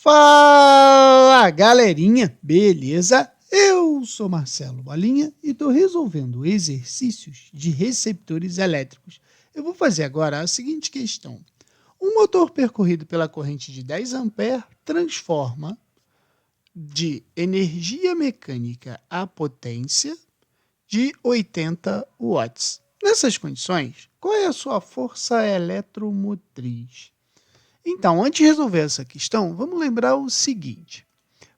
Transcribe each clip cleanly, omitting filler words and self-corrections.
Fala, galerinha, beleza? Eu sou Marcelo Bolinha e estou resolvendo exercícios de receptores elétricos. Eu vou fazer agora a seguinte questão. Um motor percorrido pela corrente de 10 amperes transforma de energia mecânica a potência de 80 watts. Nessas condições, qual é a sua força eletromotriz? Então, antes de resolver essa questão, vamos lembrar o seguinte.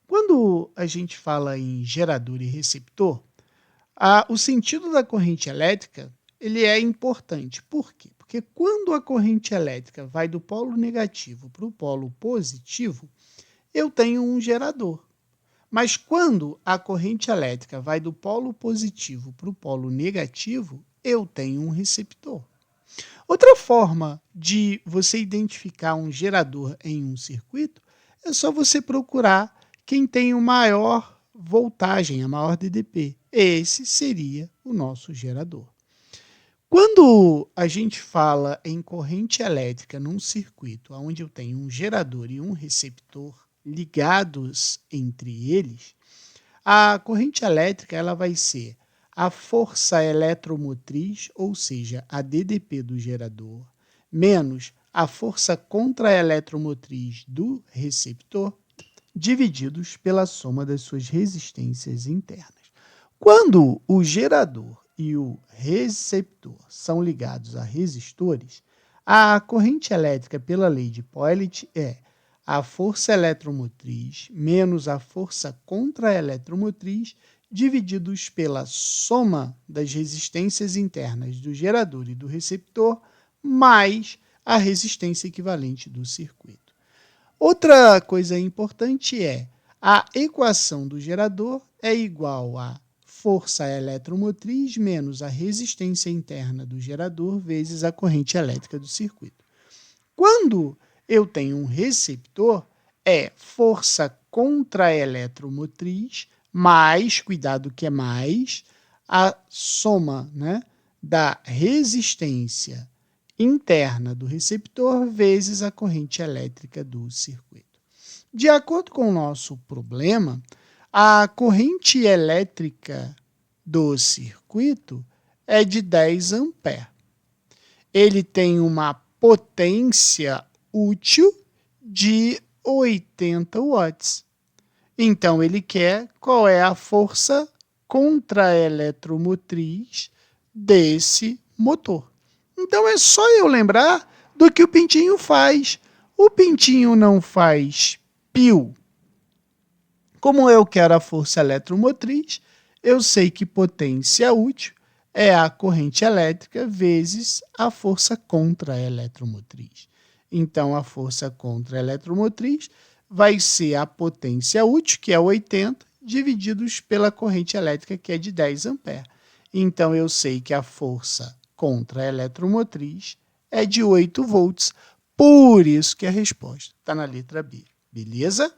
Quando a gente fala em gerador e receptor, o sentido da corrente elétrica ele é importante. Por quê? Porque quando a corrente elétrica vai do polo negativo para o polo positivo, eu tenho um gerador. Mas quando a corrente elétrica vai do polo positivo para o polo negativo, eu tenho um receptor. Outra forma de você identificar um gerador em um circuito é só você procurar quem tem o maior voltagem, a maior DDP. Esse seria o nosso gerador. Quando a gente fala em corrente elétrica num circuito onde eu tenho um gerador e um receptor ligados entre eles, a corrente elétrica ela vai ser a força eletromotriz, ou seja, a DDP do gerador, menos a força contra-eletromotriz do receptor, divididos pela soma das suas resistências internas. Quando o gerador e o receptor são ligados a resistores, a corrente elétrica pela lei de Pauli é a força eletromotriz menos a força contra-eletromotriz divididos pela soma das resistências internas do gerador e do receptor, mais a resistência equivalente do circuito. Outra coisa importante é a equação do gerador é igual a força eletromotriz menos a resistência interna do gerador vezes a corrente elétrica do circuito. Quando eu tenho um receptor, é força contra-eletromotriz mais, cuidado que é mais, a soma, da resistência interna do receptor vezes a corrente elétrica do circuito. De acordo com o nosso problema, a corrente elétrica do circuito é de 10 amperes. Ele tem uma potência útil de 80 watts. Então, ele quer qual é a força contra-eletromotriz desse motor. Então, é só eu lembrar do que o pintinho faz. O pintinho não faz pio. Como eu quero a força eletromotriz, eu sei que potência útil é a corrente elétrica vezes a força contra-eletromotriz. Então, a força contra-eletromotriz vai ser a potência útil, que é 80, divididos pela corrente elétrica, que é de 10 amperes. Então, eu sei que a força contra-eletromotriz é de 8 volts. Por isso que a resposta está na letra B. Beleza?